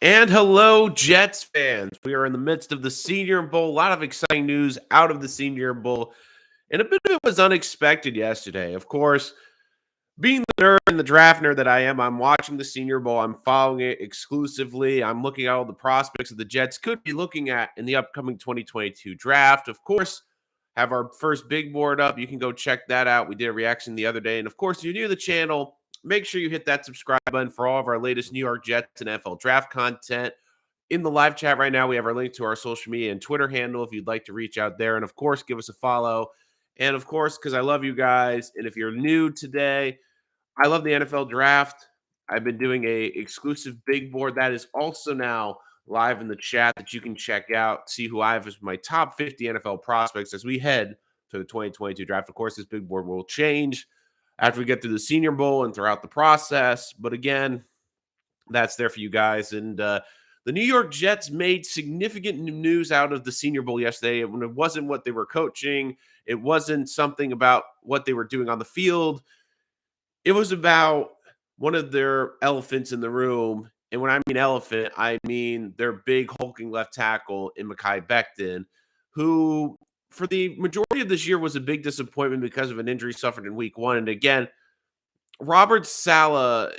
And hello, Jets fans. We are in the midst of the Senior Bowl. A lot of exciting news out of the Senior Bowl. And a bit of it was unexpected yesterday. Of course, being the nerd and the draft nerd that I am, I'm watching the Senior Bowl. I'm following it exclusively. I'm looking at all the prospects that the Jets could be looking at in the upcoming 2022 draft. Of course, have our first big board up. You can go check that out. We did a reaction the other day. And of course, if you're new to the channel, make sure you hit that subscribe button for all of our latest New York Jets and NFL draft content. In the live chat right now, we have our link to our social media and Twitter handle if you'd like to reach out there. And of course, give us a follow. And of course, because I love you guys. And if you're new today, I love the NFL draft. I've been doing a exclusive big board that is also now live in the chat that you can check out, see who I have as my top 50 NFL prospects as we head to the 2022 draft. Of course, this big board will change after we get through the Senior Bowl and throughout the process. But again, that's there for you guys. And the New York Jets made significant news out of the Senior Bowl yesterday. When it wasn't what they were coaching, it wasn't something about what they were doing on the field. It was about one of their elephants in the room. And when I mean elephant, I mean their big hulking left tackle in Mekhi Becton, who for the majority of this year was a big disappointment because of an injury suffered in week one. And again, Robert Saleh,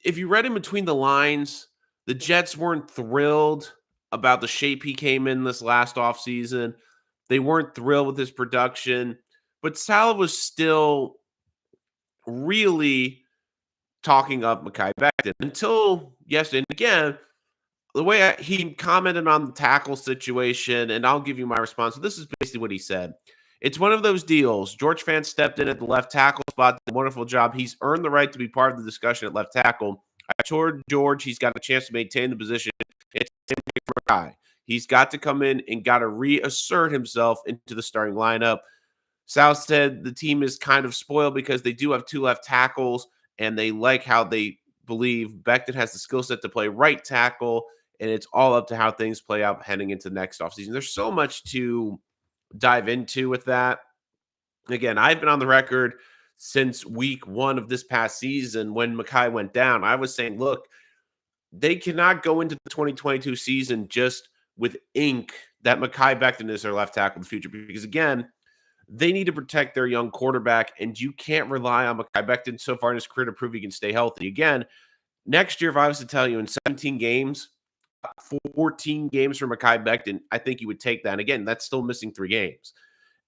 if you read in between the lines, the Jets weren't thrilled about the shape he came in this last offseason. They weren't thrilled with his production, but Saleh was still really talking up Mekhi Becton until yesterday. And again, the way he commented on the tackle situation, and I'll give you my response. So this is basically what he said. It's one of those deals. George Fant stepped in at the left tackle spot. Did a wonderful job. He's earned the right to be part of the discussion at left tackle. I told George he's got a chance to maintain the position. It's the same thing for a guy. He's got to come in and got to reassert himself into the starting lineup. Sal said the team is kind of spoiled because they do have two left tackles, and they like how they believe Becton has the skill set to play right tackle, and it's all up to how things play out heading into next offseason. There's so much to dive into with that. Again, I've been on the record since week one of this past season when Mekhi went down. I was saying, look, they cannot go into the 2022 season just with ink that Mekhi Becton is their left tackle in the future because, again, they need to protect their young quarterback, and you can't rely on Mekhi Becton so far in his career to prove he can stay healthy. Again, next year, if I was to tell you in 17 games, 14 games for Mekhi Becton, I think you would take that. And again, that's still missing 3 games.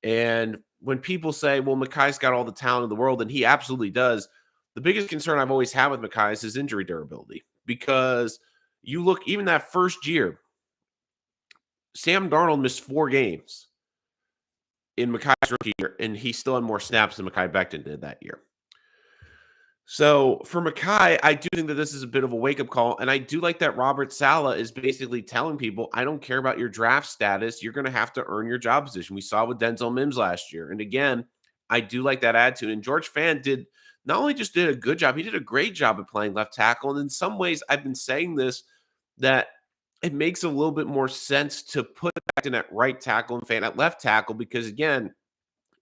And when people say, well, Mekhi's got all the talent in the world, and he absolutely does, the biggest concern I've always had with Mekhi is his injury durability. Because you look, even that first year, Sam Darnold missed 4 games in Mekhi's rookie year, and he still had more snaps than Mekhi Becton did that year. So for Mekhi, I do think that this is a bit of a wake-up call, and I do like that Robert Saleh is basically telling people, I don't care about your draft status. You're going to have to earn your job position. We saw with Denzel Mims last year. And again, I do like that attitude. And George Fant did not only just did a good job, he did a great job at playing left tackle. And in some ways, I've been saying this, that it makes a little bit more sense to put Becton at right tackle and Fant at left tackle because, again,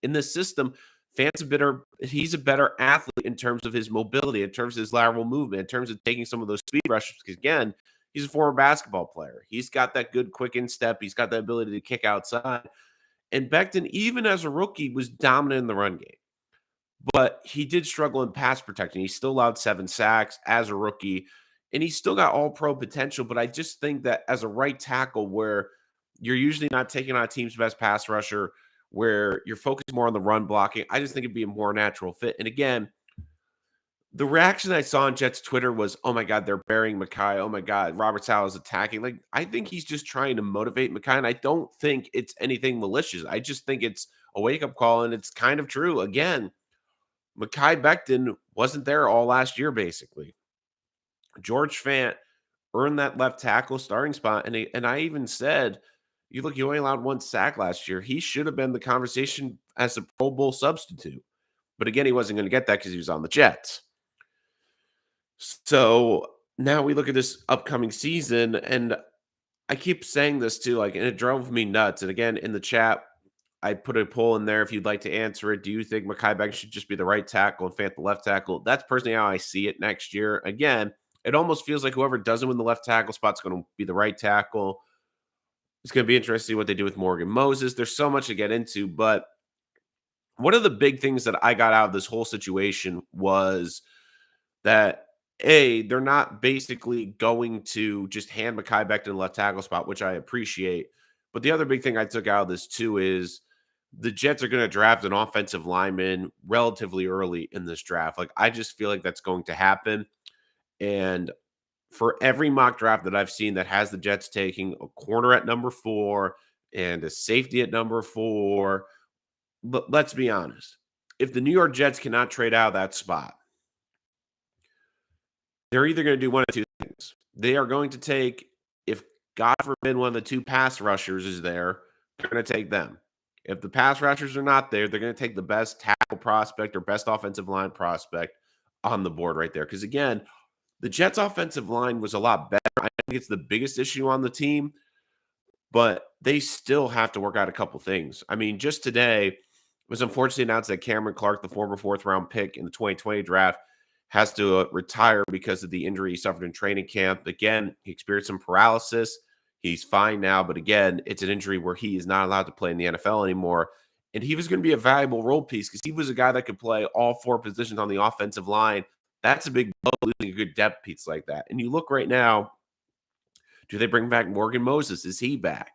in this system, he's a better athlete in terms of his mobility, in terms of his lateral movement, in terms of taking some of those speed rushes. Because again, he's a former basketball player. He's got that good quick instep. He's got the ability to kick outside. And Becton, even as a rookie, was dominant in the run game. But he did struggle in pass protection. He still allowed 7 sacks as a rookie. And he's still got all-pro potential. But I just think that as a right tackle, where you're usually not taking on a team's best pass rusher, where you're focused more on the run blocking, I just think it'd be a more natural fit. And again, the reaction I saw on Jets Twitter was, oh my God, they're burying Mekhi. Oh my God, Robert Saleh is attacking. Like, I think he's just trying to motivate Mekhi, and I don't think it's anything malicious. I just think it's a wake-up call, and it's kind of true. Again, Mekhi Becton wasn't there all last year, basically. George Fant earned that left tackle starting spot, and I even said, you only allowed 1 sack last year. He should have been the conversation as a Pro Bowl substitute. But again, he wasn't going to get that because he was on the Jets. So now we look at this upcoming season, and I keep saying this too, and it drove me nuts. And again, in the chat, I put a poll in there if you'd like to answer it. Do you think Mekhi Becton should just be the right tackle and Fant the left tackle? That's personally how I see it next year. Again, It almost feels like whoever doesn't win the left tackle spot's going to be the right tackle. It's going to be interesting what they do with Morgan Moses. There's so much to get into, but one of the big things that I got out of this whole situation was that they're not basically going to just hand Mekhi Becton the left tackle spot, which I appreciate. But the other big thing I took out of this too is the Jets are going to draft an offensive lineman relatively early in this draft. Like I just feel like that's going to happen. And for every mock draft that I've seen that has the Jets taking a corner at number 4 and a safety at number 4, but let's be honest. If the New York Jets cannot trade out of that spot, they're either going to do one of two things. They are going to take, if God forbid one of the 2 pass rushers is there, they're going to take them. If the pass rushers are not there, they're going to take the best tackle prospect or best offensive line prospect on the board right there. Because again, the Jets' offensive line was a lot better. I think it's the biggest issue on the team, but they still have to work out a couple things. I mean, just today, it was unfortunately announced that Cameron Clark, the former 4th-round pick in the 2020 draft, has to retire because of the injury he suffered in training camp. Again, he experienced some paralysis. He's fine now, but again, it's an injury where he is not allowed to play in the NFL anymore. And he was going to be a valuable role piece because he was a guy that could play all 4 positions on the offensive line. That's a big blow, losing a good depth piece like that. And you look right now, do they bring back Morgan Moses? Is he back?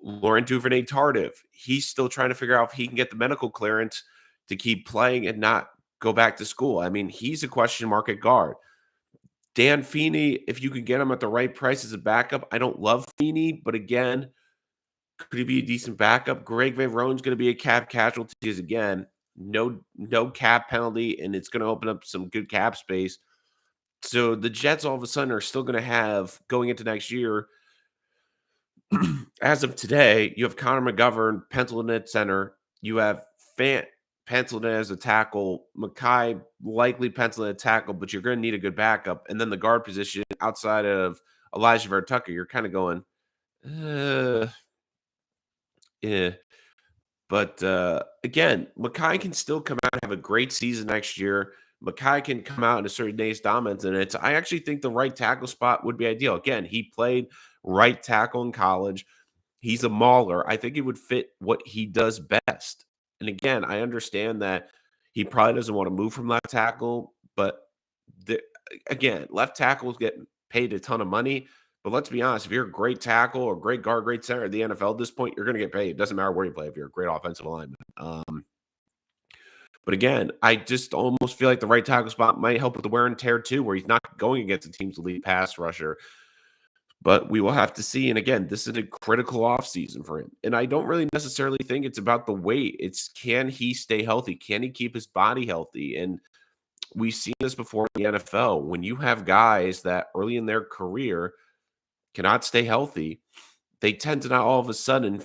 Laurent Duvernay Tardif, he's still trying to figure out if he can get the medical clearance to keep playing and not go back to school. I mean, he's a question mark at guard. Dan Feeney, if you can get him at the right price as a backup, I don't love Feeney, but again, could he be a decent backup? Greg Van Roen's going to be a cap casualty because again, no cap penalty, and it's going to open up some good cap space. So the Jets all of a sudden are still going to have going into next year. As of today, you have Connor McGovern penciled in at center. You have Fant penciled in as a tackle. Mekhi likely penciled in a tackle, but you're going to need a good backup. And then the guard position outside of Elijah Vera Tucker, you're kind of going, yeah. But again, Mekhi can still come out and have a great season next year. Mekhi can come out and assert Nate's dominance, and I actually think the right tackle spot would be ideal. Again, he played right tackle in college. He's a mauler. I think it would fit what he does best. And again, I understand that he probably doesn't want to move from left tackle, but the, again, left tackles get paid a ton of money. But let's be honest, if you're a great tackle or great guard, great center at the NFL at this point, you're going to get paid. It doesn't matter where you play if you're a great offensive lineman. But again, I just almost feel like the right tackle spot might help with the wear and tear too, where he's not going against a team's elite pass rusher. But we will have to see. And again, this is a critical offseason for him. And I don't really necessarily think it's about the weight. It's can he stay healthy? Can he keep his body healthy? And we've seen this before in the NFL. When you have guys that early in their career cannot stay healthy, they tend to not all of a sudden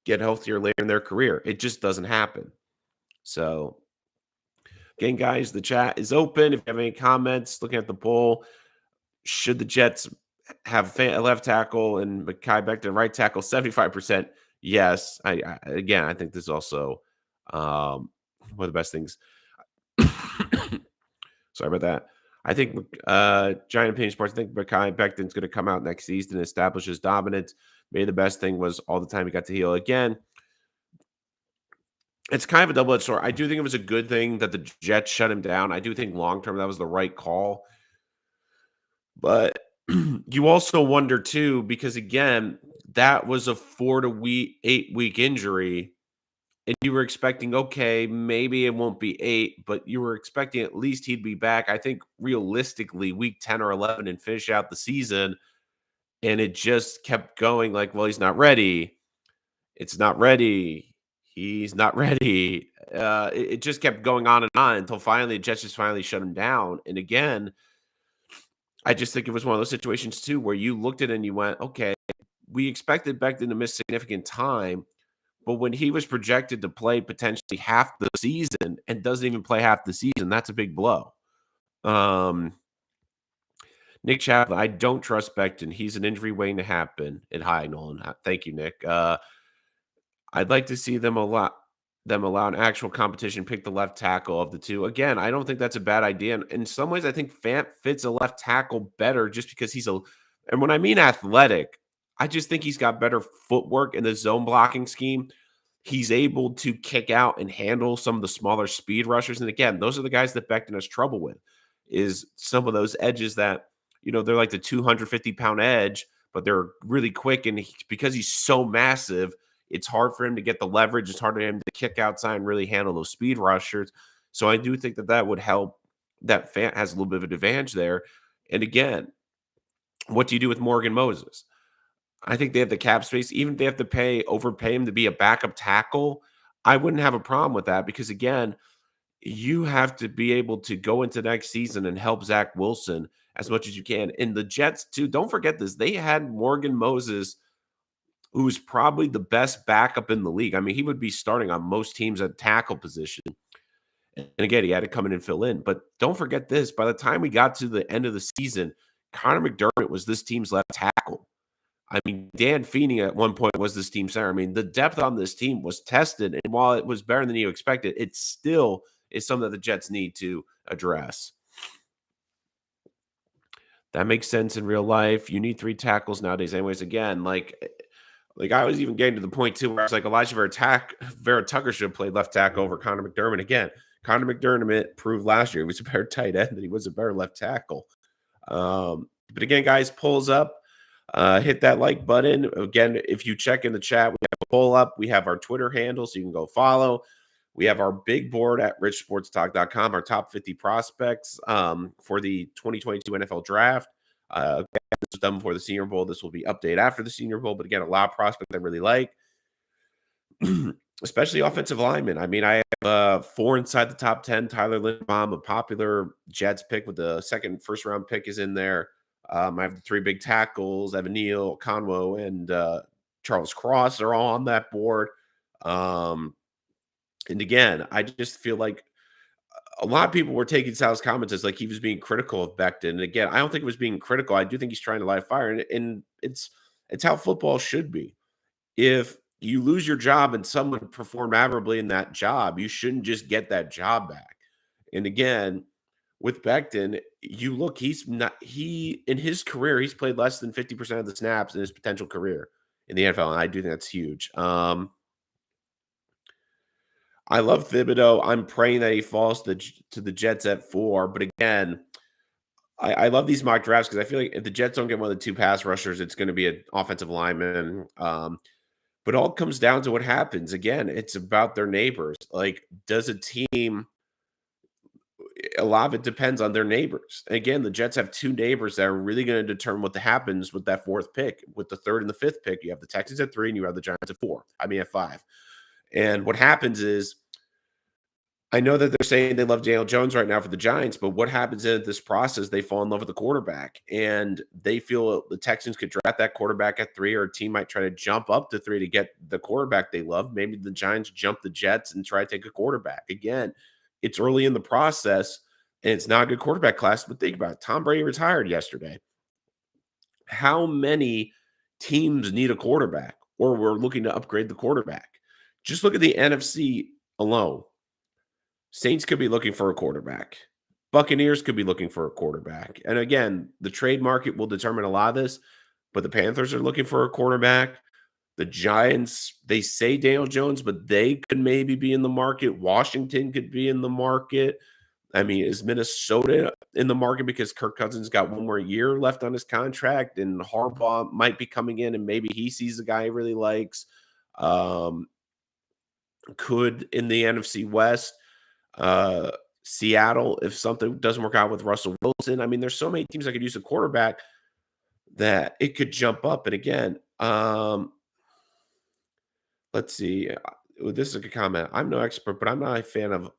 get healthier later in their career. It just doesn't happen. So, again, guys, the chat is open. If you have any comments, looking at the poll, should the Jets have a left tackle and Mekhi Becton right tackle? 75% yes. I think this is also one of the best things. Sorry about that. I think Giant Opinion Sports, I think Mekhi Becton's going to come out next season and establish his dominance. Maybe the best thing was all the time he got to heal. Again, it's kind of a double-edged sword. I do think it was a good thing that the Jets shut him down. I do think long-term that was the right call. But you also wonder too, because again, that was a 4 to 8 week injury. And you were expecting, okay, maybe it won't be 8, but you were expecting at least he'd be back. I think realistically, week 10 or 11 and finish out the season. And it just kept going like, well, he's not ready. It's not ready. He's not ready. It just kept going on and on until finally, the Jets just finally shut him down. And again, I just think it was one of those situations too where you looked at it and you went, okay, we expected Becton to miss significant time, but when he was projected to play potentially half the season and doesn't even play half the season, that's a big blow. Nick Chaplin, I don't trust Becton. He's an injury waiting to happen. And hi, Nolan. Thank you, Nick. I'd like to see them a lot. them allow an actual competition, pick the left tackle of the two. Again, I don't think that's a bad idea. And in some ways, I think Fant fits a left tackle better just because and when I mean athletic, I just think he's got better footwork in the zone blocking scheme. He's able to kick out and handle some of the smaller speed rushers. And again, those are the guys that Becton has trouble with, is some of those edges that, they're like the 250-pound edge, but they're really quick. And because he's so massive, it's hard for him to get the leverage. It's hard for him to kick outside and really handle those speed rushers. So I do think that that would help. That Fant has a little bit of an advantage there. And again, what do you do with Morgan Moses? I think they have the cap space. Even if they have to overpay him to be a backup tackle, I wouldn't have a problem with that because again, you have to be able to go into next season and help Zach Wilson as much as you can. And the Jets, too, don't forget this. They had Morgan Moses, who's probably the best backup in the league. I mean, he would be starting on most teams at tackle position. And again, he had to come in and fill in. But don't forget this. By the time we got to the end of the season, Connor McDermott was this team's left tackle. I mean, Dan Feeney at one point was this team's center. I mean, the depth on this team was tested. And while it was better than you expected, it still is something that the Jets need to address. That makes sense in real life. You need 3 tackles nowadays anyways. Again, like I was even getting to the point too where it's like Elijah Vera Tucker should have played left tackle over Connor McDermott. Again, Connor McDermott proved last year he was a better tight end than he was a better left tackle. But again, guys, polls up. Hit that like button. Again, if you check in the chat, we have a poll up. We have our Twitter handle, so you can go follow. We have our big board at richsportstalk.com, our top 50 prospects for the 2022 NFL Draft. This was done before the Senior Bowl. This will be updated after the Senior Bowl. But again, a lot of prospects I really like, especially offensive linemen. I mean, I have 4 inside the top 10. Tyler Linderbaum, a popular Jets pick with the second first-round pick is in there. I have the 3 big tackles, Evan Neal, Conwo, and Charles Cross are all on that board. And again, I just feel like a lot of people were taking Sal's comments as like he was being critical of Becton. And again, I don't think it was being critical. I do think he's trying to light a fire, and it's how football should be. If you lose your job and someone performed admirably in that job, you shouldn't just get that job back. And again, with Becton, you look, in his career, he's played less than 50% of the snaps in his potential career in the NFL. And I do think that's huge. I love Thibodeau. I'm praying that he falls to the Jets at 4. But again, I love these mock drafts because I feel like if the Jets don't get one of the 2 pass rushers, it's going to be an offensive lineman. But all comes down to what happens. Again, it's about their neighbors. Like, does a team a lot of it depends on their neighbors. Again, the Jets have 2 neighbors that are really going to determine what happens with that 4th pick. With the 3rd and the 5th pick, you have the Texans at 3 and you have the Giants at 4. I mean, at 5. And what happens is, I know that they're saying they love Daniel Jones right now for the Giants, but what happens in this process? They fall in love with the quarterback, and they feel the Texans could draft that quarterback at 3, or a team might try to jump up to 3 to get the quarterback they love. Maybe the Giants jump the Jets and try to take a quarterback. Again, it's early in the process, and it's not a good quarterback class, but think about it. Tom Brady retired yesterday. How many teams need a quarterback, or we're looking to upgrade the quarterback? Just look at the NFC alone. Saints could be looking for a quarterback. Buccaneers could be looking for a quarterback. And again, the trade market will determine a lot of this, but the Panthers are looking for a quarterback. The Giants, they say Daniel Jones, but they could maybe be in the market. Washington could be in the market. I mean, is Minnesota in the market because Kirk Cousins got 1 more year left on his contract and Harbaugh might be coming in and maybe he sees a guy he really likes? Could in the NFC West, Seattle, if something doesn't work out with Russell Wilson. I mean, there's so many teams that could use a quarterback that it could jump up. And again, let's see. This is a good comment. I'm no expert, but I'm not a fan of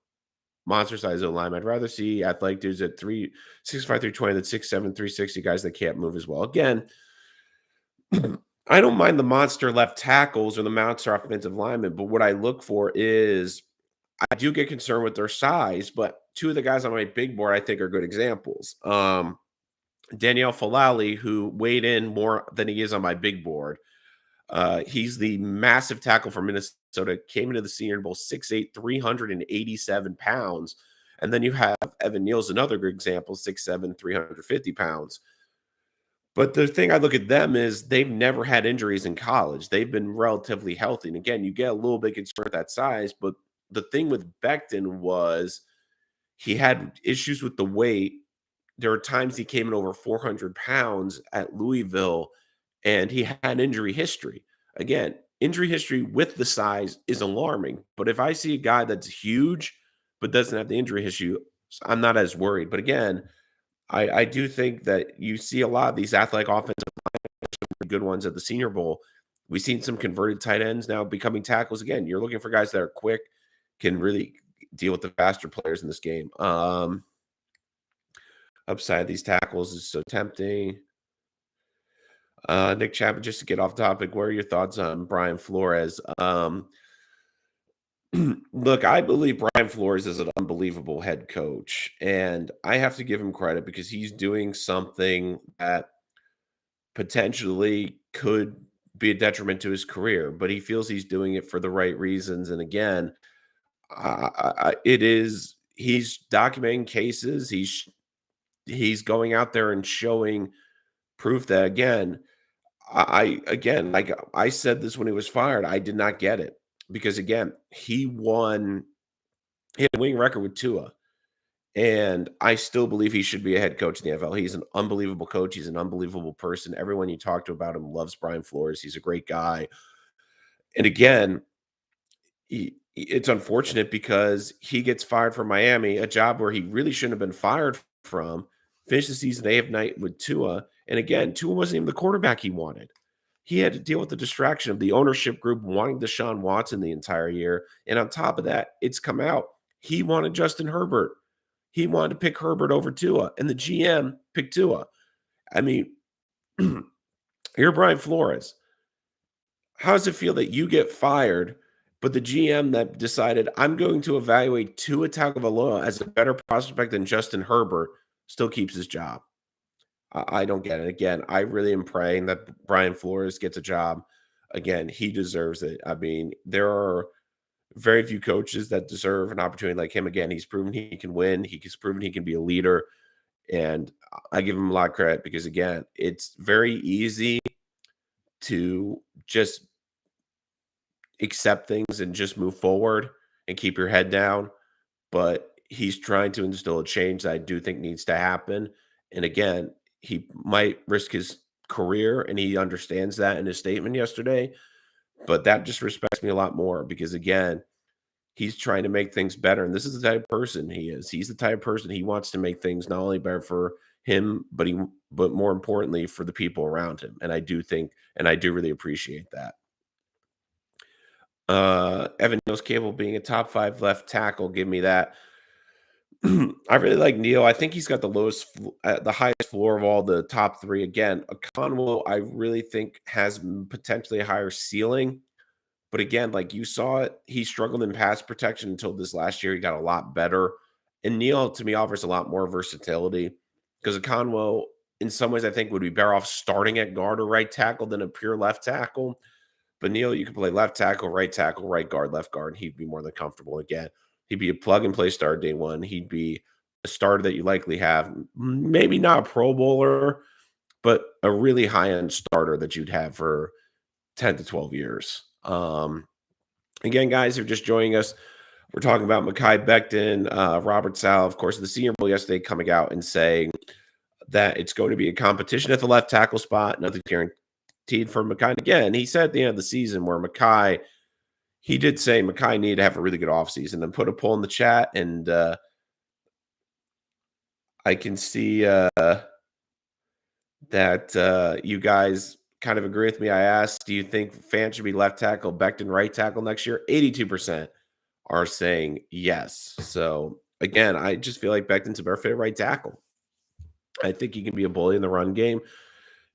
monster size O-line. I'd rather see athletic dudes at 6'5", 320 than 6'7", 360 guys that can't move as well. Again, I don't mind the monster left tackles or the monster offensive linemen, but what I look for is I do get concerned with their size, but 2 of the guys on my big board I think are good examples. Danielle Falali, who weighed in more than he is on my big board. He's the massive tackle from Minnesota, came into the Senior Bowl 6'8", 387 pounds. And then you have Evan Neal's another good example, 6'7", 350 pounds. But the thing I look at them is they've never had injuries in college. They've been relatively healthy. And again, you get a little bit concerned at that size, but the thing with Becton was he had issues with the weight. There were times he came in over 400 pounds at Louisville, and he had injury history. Again, injury history with the size is alarming. But if I see a guy that's huge but doesn't have the injury history, I'm not as worried. But again, I do think that you see a lot of these athletic offensive good ones at the Senior Bowl. We've seen some converted tight ends now becoming tackles. Again, you're looking for guys that are quick, can really deal with the faster players in this game. Upside these tackles is so tempting. Nick Chapman, just to get off topic, what are your thoughts on Brian Flores? Look, I believe Brian Flores is an unbelievable head coach, and I have to give him credit because he's doing something that potentially could be a detriment to his career, but he feels he's doing it for the right reasons. And again, he's documenting cases. He's going out there and showing proof that again, like I said this when he was fired, I did not get it because again, he had a winning record with Tua. And I still believe he should be a head coach in the NFL. He's an unbelievable coach. He's an unbelievable person. Everyone you talk to about him loves Brian Flores. He's a great guy. And again, it's unfortunate because he gets fired from Miami, a job where he really shouldn't have been fired from. Finished the season day of night with Tua. And again, Tua wasn't even the quarterback he wanted. He had to deal with the distraction of the ownership group wanting Deshaun Watson the entire year. And on top of that, it's come out he wanted Justin Herbert. He wanted to pick Herbert over Tua, and the GM picked Tua. I mean, you're Brian Flores. How does it feel that you get fired, but the GM that decided I'm going to evaluate Tua Tagovailoa as a better prospect than Justin Herbert still keeps his job? I don't get it. Again, I really am praying that Brian Flores gets a job. Again, he deserves it. I mean, there are very few coaches that deserve an opportunity like him. Again, he's proven he can win. He's proven he can be a leader. And I give him a lot of credit because, again, it's very easy to just accept things and just move forward and keep your head down. But he's trying to instill a change that I do think needs to happen. And again, he might risk his career, and he understands that in his statement yesterday. But that just respects me a lot more because, again, he's trying to make things better. And this is the type of person he is. He's the type of person he wants to make things not only better for him, but more importantly for the people around him. And I do really appreciate that. Evan Neal's capable of being a top 5 left tackle. Give me that. I really like Neal. I think he's got the highest floor of all the top 3. Again, Conwell, I really think has potentially a higher ceiling. But again, like you saw it, he struggled in pass protection until this last year. He got a lot better. And Neal, to me, offers a lot more versatility because Conwell, in some ways, I think would be better off starting at guard or right tackle than a pure left tackle. But Neal, you could play left tackle, right guard, left guard, and he'd be more than comfortable. Again, he'd be a plug and play start day one. He'd be a starter that you likely have, maybe not a Pro Bowler, but a really high end starter that you'd have for 10 to 12 years. Again, guys, who are just joining us, we're talking about Mekhi Becton, Robert Saleh, of course, the Senior Bowl yesterday coming out and saying that it's going to be a competition at the left tackle spot. Nothing guaranteed for Mekhi. And again, he said at the end of the season where he did say Mekhi needed to have a really good offseason and put a poll in the chat. And I can see that you guys kind of agree with me. I asked, do you think Fant should be left tackle, Becton right tackle next year? 82% are saying yes. So again, I just feel like Becton's a better fit right tackle. I think he can be a bully in the run game.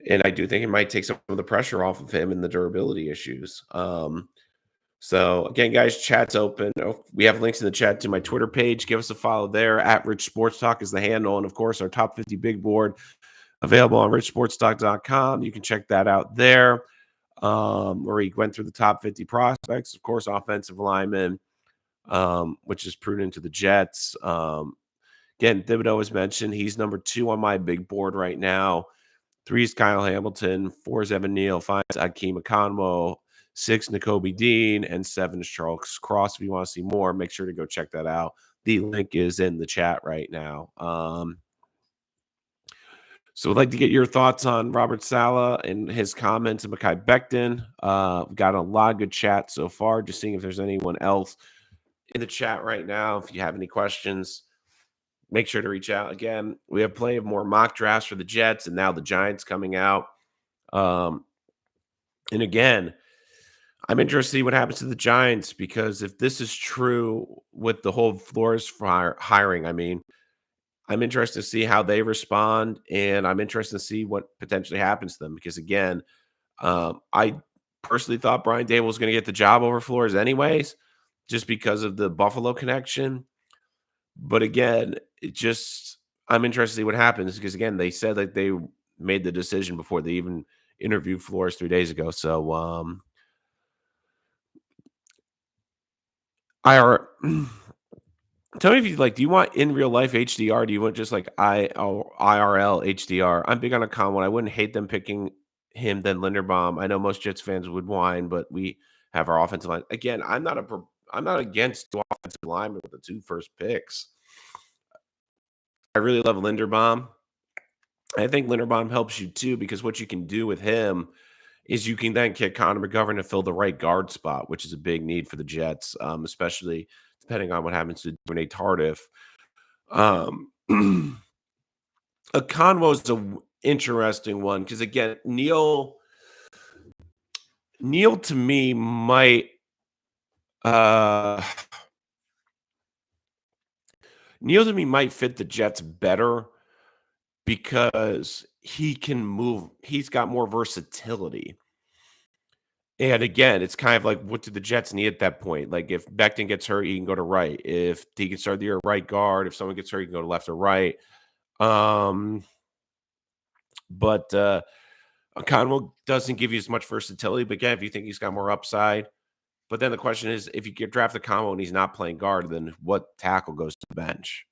And I do think it might take some of the pressure off of him and the durability issues. So again, guys, chat's open. We have links in the chat to my Twitter page. Give us a follow there. @Rich Sports Talk is the handle. And of course, our top 50 big board available on richsportstalk.com. You can check that out there. where he went through the top 50 prospects, of course, offensive lineman, which is prudent to the Jets. Again, Thibodeau was mentioned. He's number 2 on my big board right now. 3 is Kyle Hamilton, 4 is Evan Neal, 5 is Akeem Akonwo, 6 Nakobe Dean, and 7 is Charles Cross. If you want to see more, make sure to go check that out. The link is in the chat right now. So I'd like to get your thoughts on Robert Saleh and his comments and Mekhi Becton. We've got a lot of good chat so far. Just seeing if there's anyone else in the chat right now. If you have any questions, make sure to reach out. Again, we have plenty of more mock drafts for the Jets and now the Giants coming out. And again, I'm interested to see what happens to the Giants because if this is true with the whole Flores hiring, I mean, I'm interested to see how they respond, and I'm interested to see what potentially happens to them because, again, I personally thought Brian Dable was going to get the job over Flores anyways, just because of the Buffalo connection. But again, I'm interested to see what happens because, again, they said that they made the decision before they even interviewed Flores 3 days ago. So, IR. Tell me if you like, do you want in real life HDR? Do you want just like IRL HDR? I'm big on a Conway. I wouldn't hate them picking him than Linderbaum. I know most Jets fans would whine, but we have our offensive line. Again, I'm not against two offensive linemen with the 2 first picks. I really love Linderbaum. I think Linderbaum helps you too because what you can do with him is you can then kick Connor McGovern to fill the right guard spot, which is a big need for the Jets, especially depending on what happens to Renee Tardif. A Conwo's a interesting one because again, Neil to me might uh Neil to me might fit the Jets better because he can move. He's got more versatility. And again, it's kind of like what do the Jets need at that point? Like if Becton gets hurt, he can go to right. If he can start the year right guard, if someone gets hurt, he can go to left or right. But Conwell doesn't give you as much versatility. But again, if you think he's got more upside, but then the question is, if you get draft the Conwell and he's not playing guard, then what tackle goes to the bench?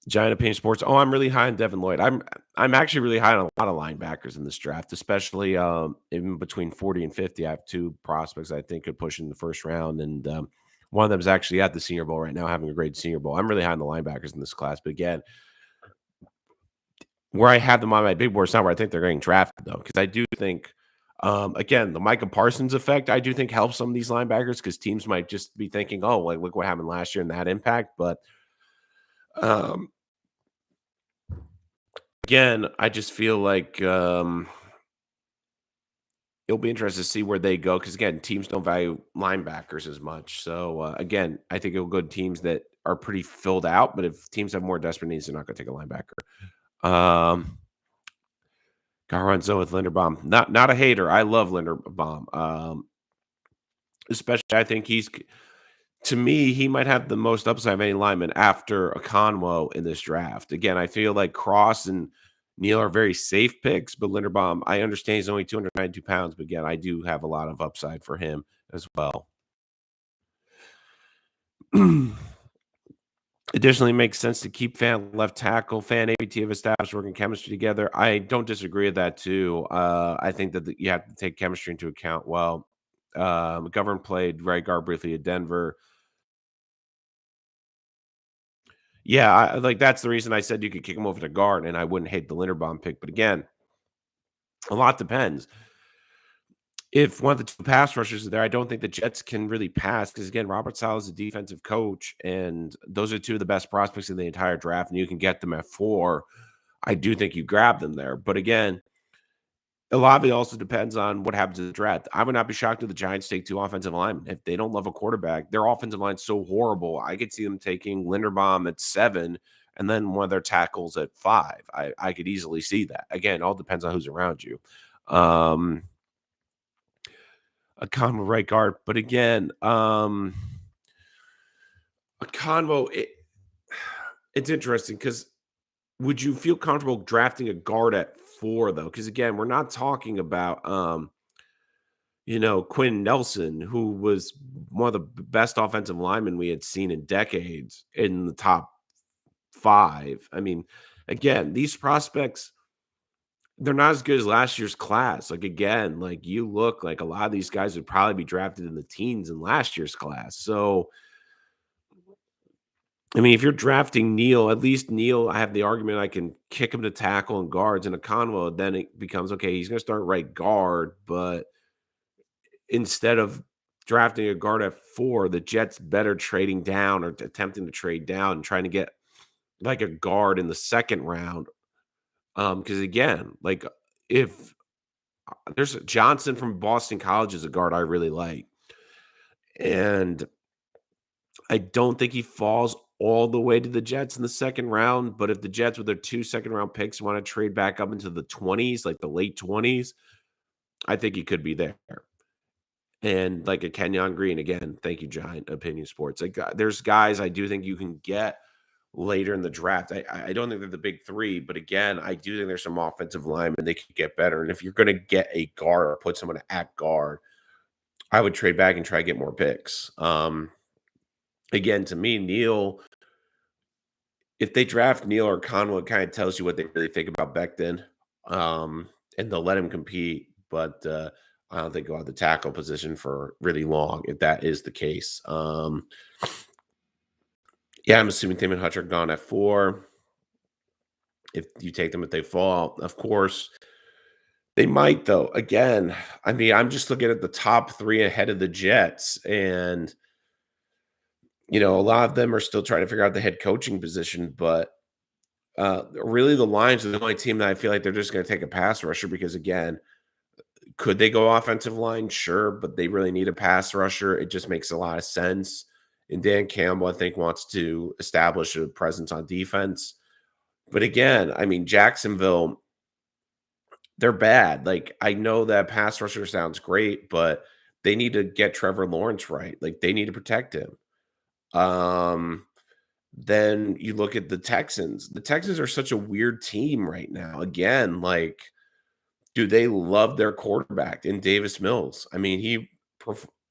Giant Opinion Sports. Oh, I'm really high on Devin Lloyd. I'm actually really high on a lot of linebackers in this draft, especially in between 40 and 50. I have 2 prospects I think could push in the first round, and one of them is actually at the Senior Bowl right now, having a great Senior Bowl. I'm really high on the linebackers in this class, but again, where I have them on my big board is not where I think they're getting drafted though, because I do think, again, the Micah Parsons effect I do think helps some of these linebackers because teams might just be thinking, oh, like look what happened last year and that impact, but um again, I just feel like, it'll be interesting to see where they go because, again, teams don't value linebackers as much. So, again, I think it'll go to teams that are pretty filled out, but if teams have more desperate needs, they're not gonna take a linebacker. Garranzo with Linderbaum. Not a hater. I love Linderbaum. Especially I think to me, he might have the most upside of any lineman after a Conwo in this draft. Again, I feel like Cross and Neal are very safe picks, but Linderbaum, I understand he's only 292 pounds, but again, I do have a lot of upside for him as well. Additionally, it makes sense to keep fan left tackle, fan ABT have established working chemistry together. I don't disagree with that too. I think that you have to take chemistry into account. Well, McGovern played right guard briefly at Denver. Yeah, like that's the reason I said you could kick him over to guard, and I wouldn't hate the Linderbaum pick. But again, a lot depends. If one of the 2 pass rushers is there, I don't think the Jets can really pass because again, Robert Saleh is a defensive coach, and those are 2 of the best prospects in the entire draft, and you can get them at 4. I do think you grab them there. But again, a lot of it also depends on what happens in the draft. I would not be shocked if the Giants take 2 offensive linemen. If they don't love a quarterback, their offensive line's so horrible. I could see them taking Linderbaum at 7 and then one of their tackles at 5. I could easily see that. Again, it all depends on who's around you. A Convo right guard, but again, a Convo, it's interesting because Would you feel comfortable drafting a guard at 4 though? Because again, we're not talking about Quinn Nelson, who was one of the best offensive linemen we had seen in decades in the top 5. I mean, again, these prospects, they're not as good as last year's class. Like again, like you look like a lot of these guys would probably be drafted in the teens in last year's class. So I mean, if you're drafting Neal, at least Neal, I have the argument I can kick him to tackle and guards in a convo. Then it becomes okay, he's going to start right guard. But instead of drafting a guard at 4, the Jets better trading down or attempting to trade down and trying to get like a guard in the second round. Because again, like if there's Johnson from Boston College is a guard I really like. And I don't think he falls all the way to the Jets in the second round, but if the Jets with their 2 second-round picks want to trade back up into the 20s, like the late 20s, I think he could be there. And like a Kenyon Green, again, thank you, Giant Opinion Sports. Like there's guys I do think you can get later in the draft. I don't think they're the big 3, but again, I do think there's some offensive linemen they could get better. And if you're going to get a guard or put someone at guard, I would trade back and try to get more picks. Again, to me, Neal, if they draft Neal or Conway, it kind of tells you what they really think about Becton, and they'll let him compete. But I don't think he'll have the tackle position for really long if that is the case. Yeah, I'm assuming Tim and Hutch are gone at 4. If you take them if they fall, of course. They might, though. Again, I mean, I'm just looking at the top 3 ahead of the Jets, and a lot of them are still trying to figure out the head coaching position, but really the Lions are the only team that I feel like they're just going to take a pass rusher because, again, could they go offensive line? Sure, but they really need a pass rusher. It just makes a lot of sense. And Dan Campbell, I think, wants to establish a presence on defense. But again, I mean, Jacksonville, they're bad. Like, I know that pass rusher sounds great, but they need to get Trevor Lawrence right. Like, they need to protect him. Then you look at the Texans. The Texans are such a weird team right now. Again, like, do they love their quarterback in Davis Mills? I mean, he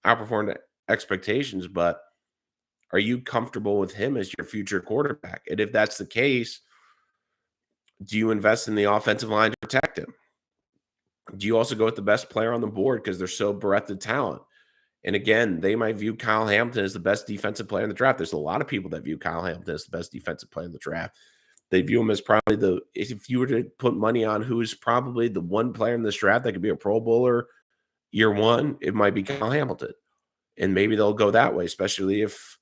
outperformed expectations, but are you comfortable with him as your future quarterback? And if that's the case, do you invest in the offensive line to protect him? Do you also go with the best player on the board because they're so bereft of talent? And again, they might view Kyle Hamilton as the best defensive player in the draft. There's a lot of people that view Kyle Hamilton as the best defensive player in the draft. They view him as probably if you were to put money on who's probably the one player in this draft that could be a Pro Bowler year 1, it might be Kyle Hamilton. And maybe they'll go that way, especially if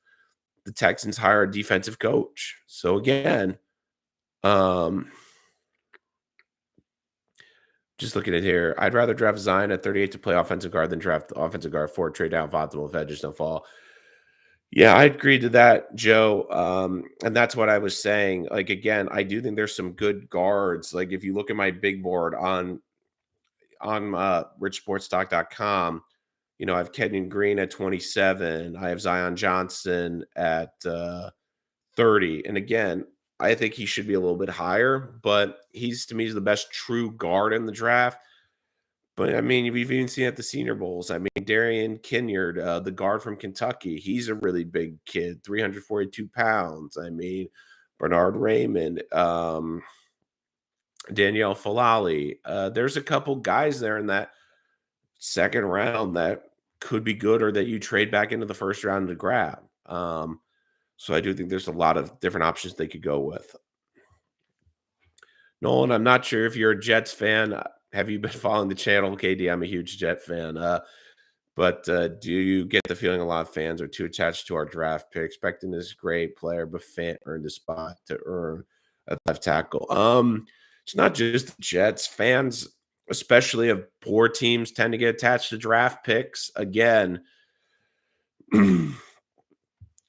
the Texans hire a defensive coach. So again, just looking at here, I'd rather draft Zion at 38 to play offensive guard than draft offensive guard 4, trade down for optimal if edges don't fall. Yeah, I agree to that, Joe. And that's what I was saying. Like, again, I do think there's some good guards. Like, if you look at my big board on richsportstalk.com, I have Kenyon Green at 27. I have Zion Johnson at 30. And again, I think he should be a little bit higher, but to me, he's the best true guard in the draft. But I mean, we've even seen at the Senior Bowls. I mean, Darian Kinyard, the guard from Kentucky, he's a really big kid, 342 pounds. I mean, Bernard Raymond, Danielle Falali. There's a couple guys there in that second round that could be good or that you trade back into the first round to grab. So I do think there's a lot of different options they could go with. Nolan, I'm not sure if you're a Jets fan. Have you been following the channel, KD? I'm a huge Jet fan. But do you get the feeling a lot of fans are too attached to our draft picks? Becton is a great player, but Fant earned a spot to earn a left tackle. It's not just the Jets. Fans, especially of poor teams, tend to get attached to draft picks. Again,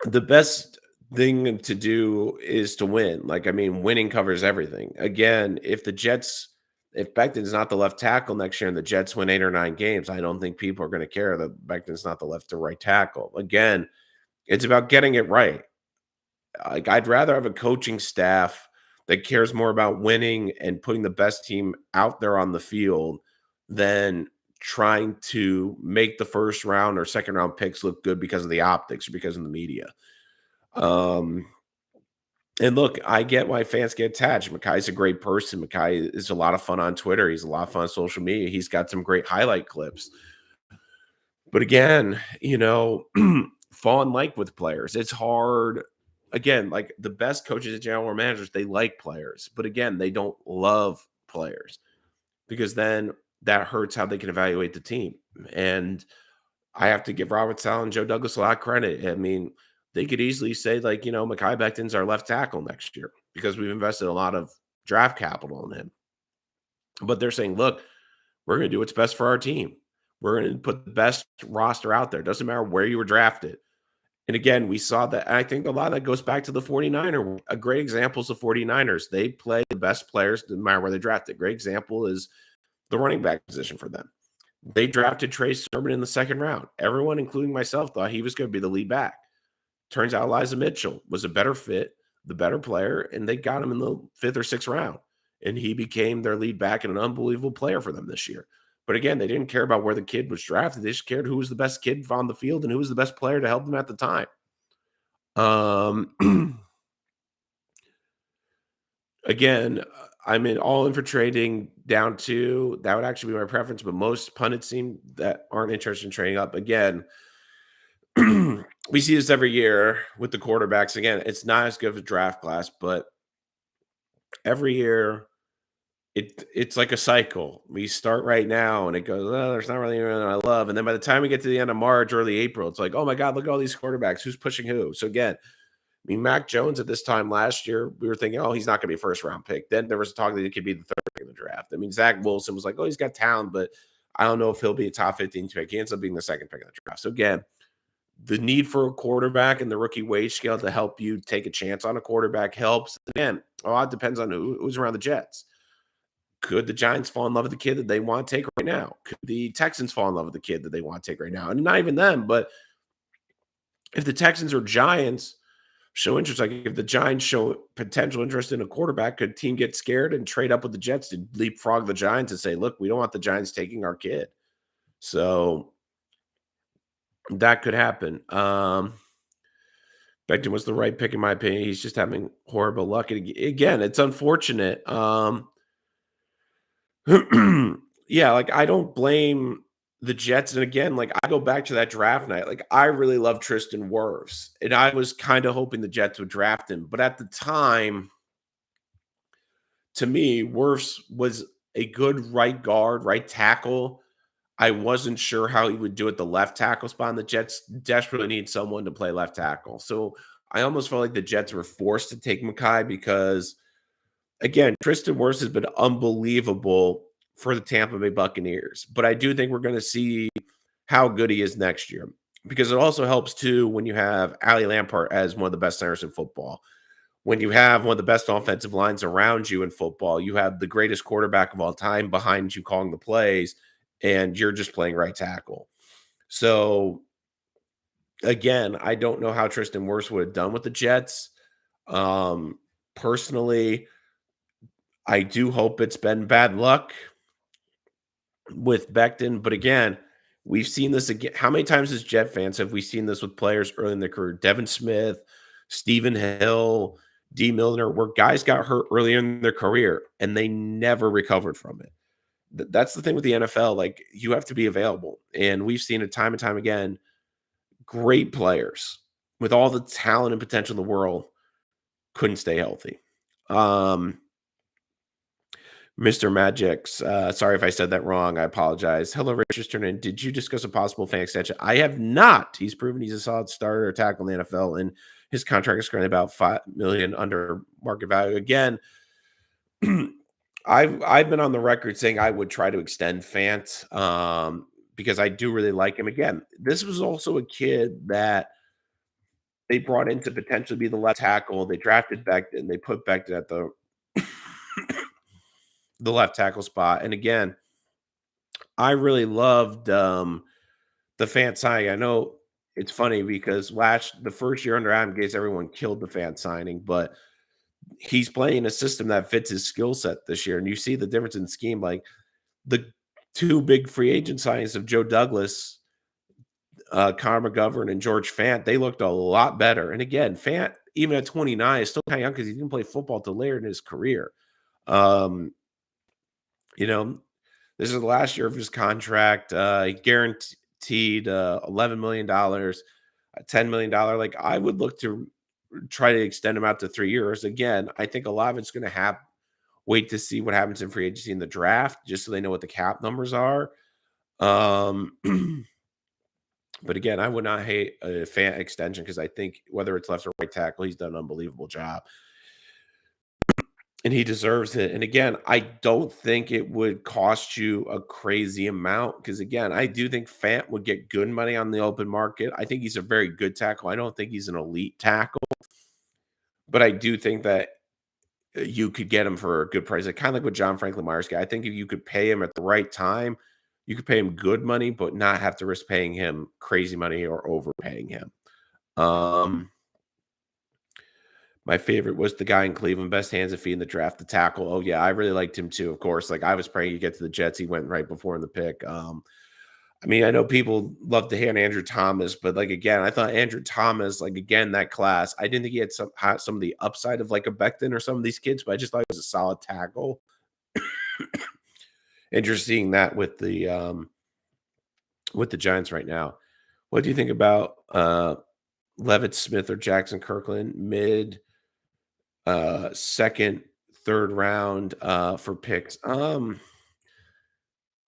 the best thing to do is to win. Like, I mean, winning covers everything. Again, if Becton's not the left tackle next year and the Jets win 8 or 9 games, I don't think people are going to care that Becton's not the left or right tackle. Again, it's about getting it right. Like, I'd rather have a coaching staff that cares more about winning and putting the best team out there on the field than trying to make the first round or second round picks look good because of the optics or because of the media. Um, and look, I get why fans get attached. Makai's a great person. Makai is a lot of fun on Twitter. He's a lot of fun on social media. He's got some great highlight clips. But again, fall in like with players. It's hard. Again, like the best coaches and general managers, they like players. But again, they don't love players because then that hurts how they can evaluate the team. And I have to give Robert Saleh and Joe Douglas a lot of credit. I mean, they could easily say, like, Mekhi Becton's our left tackle next year because we've invested a lot of draft capital in him. But they're saying, look, we're going to do what's best for our team. We're going to put the best roster out there. Doesn't matter where you were drafted. And again, we saw that. And I think a lot of that goes back to the 49er. A great example is the 49ers. They play the best players no matter where they drafted. Great example is the running back position for them. They drafted Trey Sermon in the second round. Everyone, including myself, thought he was going to be the lead back. Turns out Elijah Mitchell was a better fit, the better player, and they got him in the fifth or sixth round. And he became their lead back and an unbelievable player for them this year. But again, they didn't care about where the kid was drafted. They just cared who was the best kid on the field and who was the best player to help them at the time. Again, I'm all in for trading down to that would actually be my preference, but most pundits seem that aren't interested in trading up. Again, we see this every year with the quarterbacks. Again, it's not as good of a draft class, but every year it's like a cycle. We start right now and it goes, oh, there's not really anyone I love. And then by the time we get to the end of March, early April, it's like, oh my God, look at all these quarterbacks. Who's pushing who? So again, I mean, Mac Jones at this time last year, we were thinking, oh, he's not going to be a first round pick. Then there was talk that he could be the third pick in the draft. I mean, Zach Wilson was like, oh, he's got talent, but I don't know if he'll be a top 15 pick. He ends up being the second pick in the draft. So again, the need for a quarterback and the rookie wage scale to help you take a chance on a quarterback helps. Again, a lot depends on who's around the Jets. Could the Giants fall in love with the kid that they want to take right now? Could the Texans fall in love with the kid that they want to take right now? And not even them, but if the Texans or Giants show interest, like if the Giants show potential interest in a quarterback, could team get scared and trade up with the Jets to leapfrog the Giants and say, look, we don't want the Giants taking our kid. So that could happen. Becton was the right pick in my opinion. He's just having horrible luck. And again, it's unfortunate. Yeah, like I don't blame the Jets. And again, like I go back to that draft night. Like I really love Tristan Wirfs, and I was kind of hoping the Jets would draft him. But at the time, to me, Wirfs was a good right guard, right tackle. I wasn't sure how he would do at the left tackle spot. And the Jets desperately need someone to play left tackle. So I almost felt like the Jets were forced to take Mekhi because, again, Tristan Wirfs has been unbelievable for the Tampa Bay Buccaneers. But I do think we're going to see how good he is next year because it also helps, too, when you have Ali Lampard as one of the best centers in football. When you have one of the best offensive lines around you in football, you have the greatest quarterback of all time behind you calling the plays, and you're just playing right tackle. So, again, I don't know how Tristan Wirfs would have done with the Jets. Personally, I do hope it's been bad luck with Becton. But again, we've seen this again. How many times as Jet fans have we seen this with players early in their career? Devin Smith, Stephen Hill, D. Milner, where guys got hurt earlier in their career and they never recovered from it. That's the thing with the NFL. Like, you have to be available. And we've seen it time and time again. Great players with all the talent and potential in the world couldn't stay healthy. Mr. Magix, sorry if I said that wrong. I apologize. Hello, Richard Turner. Did you discuss a possible fan extension? I have not. He's proven he's a solid starter or tackle in the NFL, and his contract is currently about $5 million under market value. Again, I've been on the record saying I would try to extend Fant because I do really like him. Again, this was also a kid that they brought in to potentially be the left tackle. They drafted Becton. They put Becton at the left tackle spot. And again, I really loved the Fant signing. I know it's funny because the first year under Adam Gase, everyone killed the Fant signing, but he's playing a system that fits his skill set this year, and you see the difference in scheme. Like the two big free agent signings of Joe Douglas, Connor McGovern, and George Fant, they looked a lot better. And again, Fant, even at 29, is still kind of young because he didn't play football till later in his career. Um, you know, this is the last year of his contract. He guaranteed $11 million, a $10 million. Like I would look to try to extend him out to 3 years. Again, I think a lot of it's going to happen. Wait to see what happens in free agency in the draft, just so they know what the cap numbers are. Um, but again, I would not hate a fan extension because I think whether it's left or right tackle, he's done an unbelievable job and he deserves it. And again, I don't think it would cost you a crazy amount because again, I do think Fant would get good money on the open market. I think he's a very good tackle. I don't think he's an elite tackle, but I do think that you could get him for a good price. Like kind of like with John Franklin Myers guy. I think if you could pay him at the right time, you could pay him good money, but not have to risk paying him crazy money or overpaying him. My favorite was the guy in Cleveland, best hands and feet in the draft, the tackle. Oh yeah, I really liked him too. Of course, like I was praying he'd get to the Jets. He went right before in the pick. I mean, I know people love to hate on Andrew Thomas, but like again, I thought Andrew Thomas, like again, that class, I didn't think he had some of the upside of like a Becton or some of these kids, but I just thought he was a solid tackle. And you're seeing that with the Giants right now. What do you think about Levitt Smith or Jackson Kirkland mid second, third round for picks?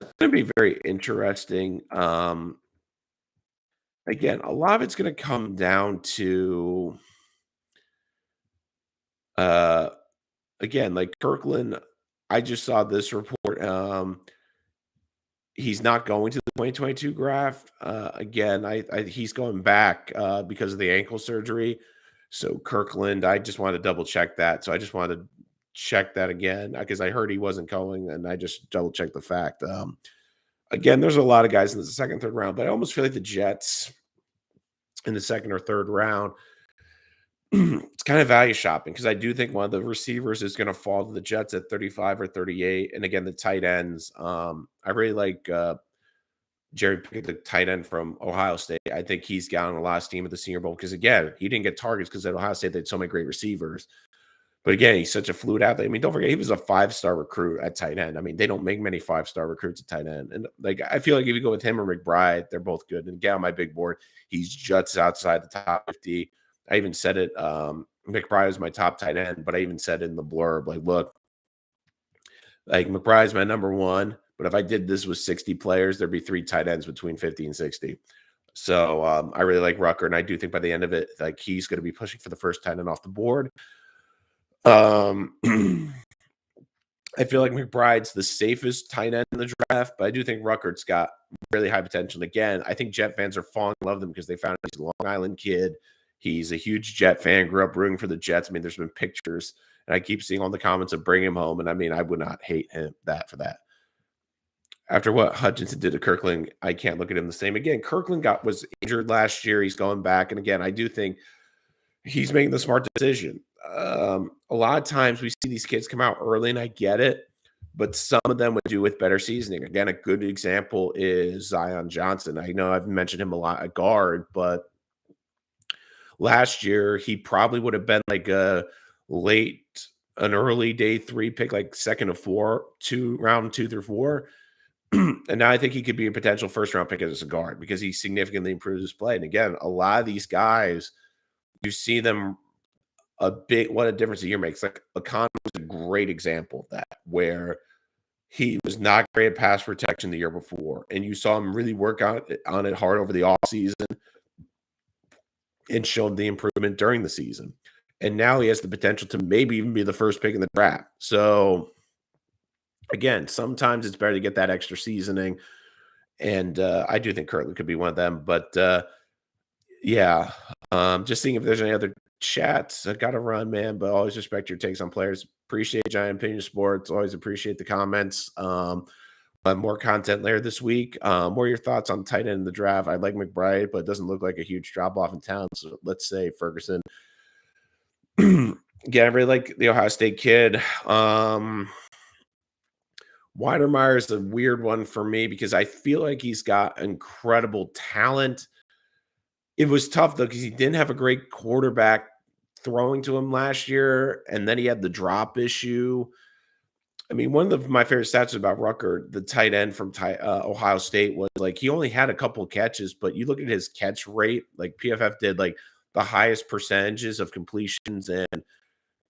It's gonna be very interesting. Again, a lot of it's gonna come down to uh again, like Kirkland. I just saw this report. He's not going to the 2022 draft. Again, he's going back because of the ankle surgery. So Kirkland, I just wanted to double check that. So I just wanted to check that again because I heard he wasn't going, and I just double checked the fact. Again, there's a lot of guys in the second, third round, but I almost feel like the Jets in the second or third round, it's kind of value shopping because I do think one of the receivers is going to fall to the Jets at 35 or 38. And again, the tight ends, I really like Jerry Pickett, the tight end from Ohio State. I think he's gotten a lot of steam at the Senior Bowl because, again, he didn't get targets because at Ohio State they had so many great receivers. But again, he's such a fluid athlete. I mean, don't forget, he was a five-star recruit at tight end. I mean, they don't make many five-star recruits at tight end. And like, I feel like if you go with him or McBride, they're both good. And again, on my big board, he's just outside the top 50. I even said it. McBride is my top tight end, but I even said in the blurb, like, look, like McBride's my number one. But if I did this with 60 players, there'd be 3 tight ends between 50 and 60. So I really like Rucker, and I do think by the end of it, like he's going to be pushing for the first tight end off the board. I feel like McBride's the safest tight end in the draft, but I do think Ruckert's got really high potential. And again, I think Jet fans are falling in love with him because they found he's a Long Island kid. He's a huge Jet fan, grew up rooting for the Jets. I mean, there's been pictures, and I keep seeing all the comments of bring him home. And I mean, I would not hate him for that. After what Hutchinson did to Kirkland, I can't look at him the same. Again, Kirkland was injured last year. He's going back. And again, I do think he's making the smart decision. A lot of times we see these kids come out early, and I get it, but some of them would do with better seasoning. Again, a good example is Zion Johnson. I know I've mentioned him a lot at guard, but last year he probably would have been like an early day 3 pick, like second of 4, round 2 through 4. And now I think he could be a potential first round pick as a guard because he significantly improved his play. And again, a lot of these guys, you see them what a difference a year makes. Like Akon was a great example of that, where he was not great at pass protection the year before, and you saw him really work on it hard over the offseason and showed the improvement during the season. And now he has the potential to maybe even be the first pick in the draft. So again, sometimes it's better to get that extra seasoning, and I do think Kirkland could be one of them. But yeah, just seeing if there's any other chats. I got to run, man, but always respect your takes on players. Appreciate Giant Opinion Sports. Always appreciate the comments. More content later this week. What are your thoughts on tight end in the draft? I like McBride, but it doesn't look like a huge drop off in talent. So let's say Ferguson. Again, I really like the Ohio State kid. Weidermeyer is a weird one for me because I feel like he's got incredible talent. It was tough though because he didn't have a great quarterback throwing to him last year, and then he had the drop issue. I mean, one of my favorite stats about Rucker, the tight end from Ohio State, was like he only had a couple of catches, but you look at his catch rate, like PFF did like the highest percentages of completions and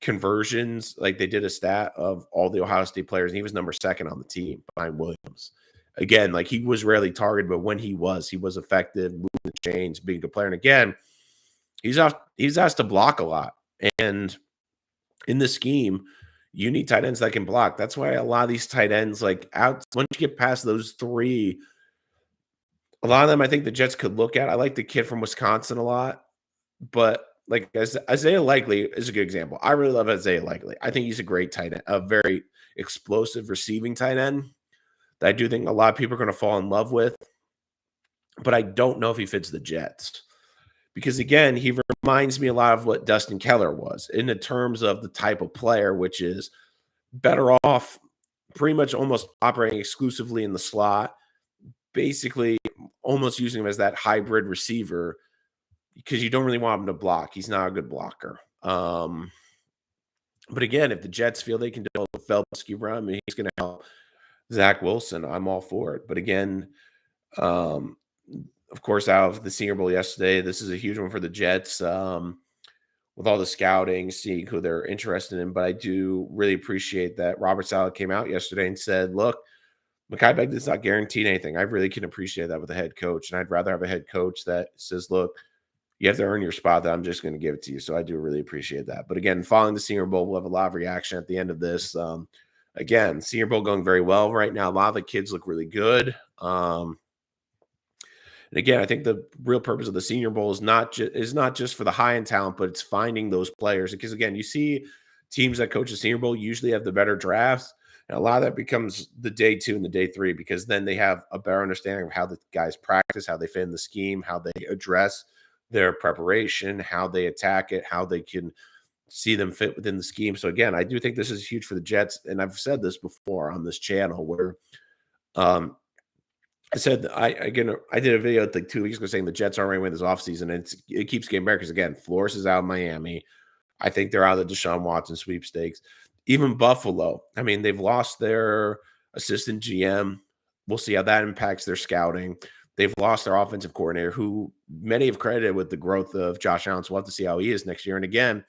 conversions. Like they did a stat of all the Ohio State players, and he was number second on the team behind Williams. Again, like he was rarely targeted, but when he was effective, moving the chains, being a good player. And again, he's asked to block a lot. And in the scheme, you need tight ends that can block. That's why a lot of these tight ends, like out once you get past those three, a lot of them I think the Jets could look at. I like the kid from Wisconsin a lot, but like as Isaiah Likely is a good example. I really love Isaiah Likely. I think he's a great tight end, a very explosive receiving tight end that I do think a lot of people are going to fall in love with. But I don't know if he fits the Jets because again, he reminds me a lot of what Dustin Keller was in the terms of the type of player, which is better off pretty much almost operating exclusively in the slot, basically almost using him as that hybrid receiver because you don't really want him to block. He's not a good blocker. But again, if the Jets feel they can do a Felbsky run, I mean, he's going to help Zach Wilson. I'm all for it. But again, um, of course, out of the Senior Bowl yesterday, this is a huge one for the Jets. With all the scouting, seeing who they're interested in. But I do really appreciate that Robert Saleh came out yesterday and said, look, Mekhi Becton's not guaranteed anything. I really can appreciate that with a head coach. And I'd rather have a head coach that says, look, you have to earn your spot that I'm just going to give it to you. So I do really appreciate that. But again, following the Senior Bowl, we'll have a lot of reaction at the end of this. Again, Senior Bowl going very well right now. A lot of the kids look really good. And again, I think the real purpose of the Senior Bowl is not just for the high end talent, but it's finding those players. Because again, you see teams that coach the Senior Bowl usually have the better drafts, and a lot of that becomes the day 2 and the day 3 because then they have a better understanding of how the guys practice, how they fit in the scheme, how they address their preparation, how they attack it, how they can see them fit within the scheme. So again, I do think this is huge for the Jets, and I've said this before on this channel where um, I said I did a video like 2 weeks ago saying the Jets aren't ready to win this offseason, and it keeps getting better because again, Flores is out of Miami. I think they're out of the Deshaun Watson sweepstakes. Even Buffalo, I mean, they've lost their assistant GM. We'll see how that impacts their scouting. They've lost their offensive coordinator, who many have credited with the growth of Josh Allen. So we'll have to see how he is next year. And again,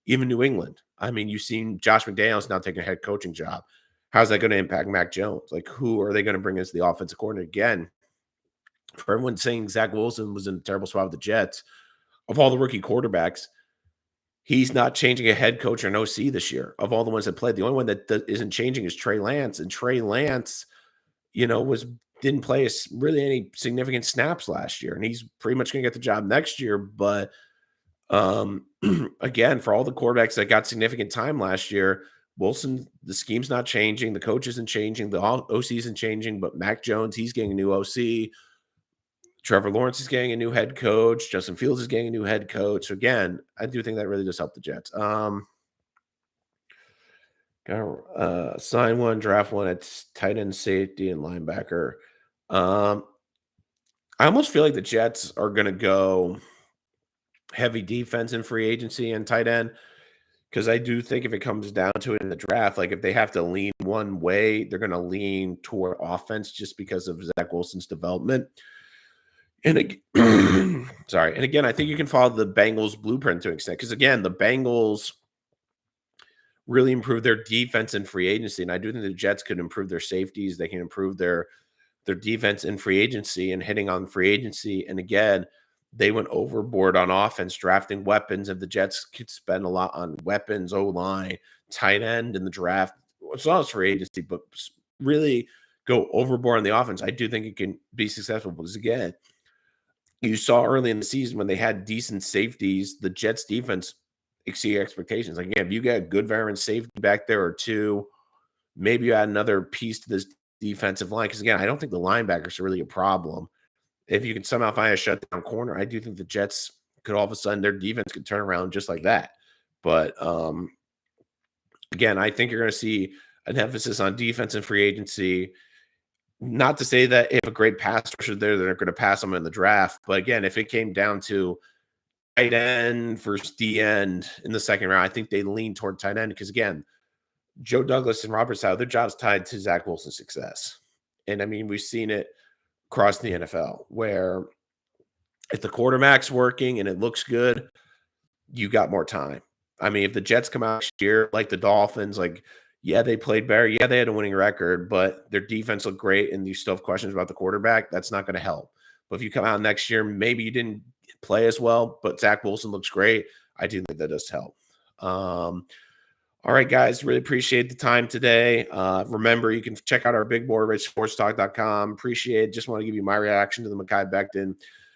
even New England. I mean, you've seen Josh McDaniels now taking a head coaching job. How's that going to impact Mac Jones? Like, who are they going to bring as the offensive coordinator again? For everyone saying Zach Wilson was in a terrible spot with the Jets, of all the rookie quarterbacks, he's not changing a head coach or an OC this year. Of all the ones that played, the only one that isn't changing is Trey Lance. And Trey Lance, didn't play really any significant snaps last year, and he's pretty much going to get the job next year. But again, for all the quarterbacks that got significant time last year, Wilson, the scheme's not changing, the coach isn't changing, the OC isn't changing, but Mac Jones, he's getting a new OC. Trevor Lawrence is getting a new head coach. Justin Fields is getting a new head coach. So again, I do think that really does help the Jets. Got sign one, draft one at tight end, safety, and linebacker. I almost feel like the Jets are going to go heavy defense in free agency and tight end because I do think if it comes down to it in the draft, like if they have to lean one way, they're going to lean toward offense just because of Zach Wilson's development. And sorry, and again, I think you can follow the Bengals blueprint to an extent because again, the Bengals really improved their defense in free agency, and I do think the Jets could improve their safeties. They can improve their defense in free agency and hitting on free agency. And again, they went overboard on offense, drafting weapons. If the Jets could spend a lot on weapons, O-line, tight end in the draft, as well as free agency, but really go overboard on the offense, I do think it can be successful because again, you saw early in the season when they had decent safeties, the Jets defense exceeded expectations. Like, again, if you get a good veteran safety back there or two, maybe you add another piece to this defensive line. Because again, I don't think the linebackers are really a problem. If you can somehow find a shutdown corner, I do think the Jets could all of a sudden their defense could turn around just like that. But again, I think you're going to see an emphasis on defense and free agency. Not to say that if a great pass rusher there, they're going to pass them in the draft. But again, if it came down to tight end versus D end in the second round, I think they lean toward tight end because again, Joe Douglas and Robert Saleh, their job's tied to Zach Wilson's success. And I mean, we've seen it across the NFL where if the quarterback's working and it looks good, you got more time. I mean, if the Jets come out next year like the Dolphins, like, yeah, they played better. Yeah, they had a winning record, but their defense looked great and you still have questions about the quarterback. That's not going to help. But if you come out next year, maybe you didn't play as well, but Zach Wilson looks great. I do think that does help. All right, guys, really appreciate the time today. Remember, you can check out our big board, richsportstalk.com. Appreciate it. Just want to give you my reaction to the Mekhi Becton.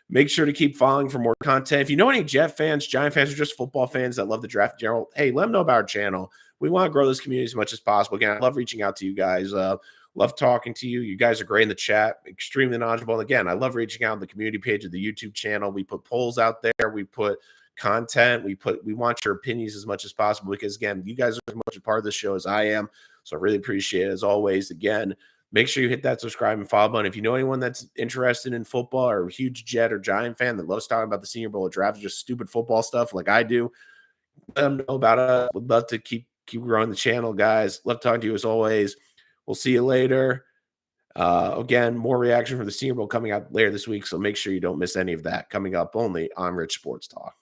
Make sure to keep following for more content. If you know any Jet fans, Giant fans, or just football fans that love the draft in general, hey, let them know about our channel. We want to grow this community as much as possible. Again, I love reaching out to you guys. Love talking to you. You guys are great in the chat, extremely knowledgeable. And again, I love reaching out on the community page of the YouTube channel. We put polls out there. We put content. We want your opinions as much as possible because, again, you guys are as much a part of the show as I am. So I really appreciate it. As always, again, make sure you hit that subscribe and follow button. If you know anyone that's interested in football or a huge Jet or Giant fan that loves talking about the Senior Bowl or draft, just stupid football stuff like I do, let them know about it. Would love to keep growing the channel, guys. Love talking to you as always. We'll see you later. Again, more reaction from the Senior Bowl coming out later this week, so make sure you don't miss any of that coming up only on Rich Sports Talk.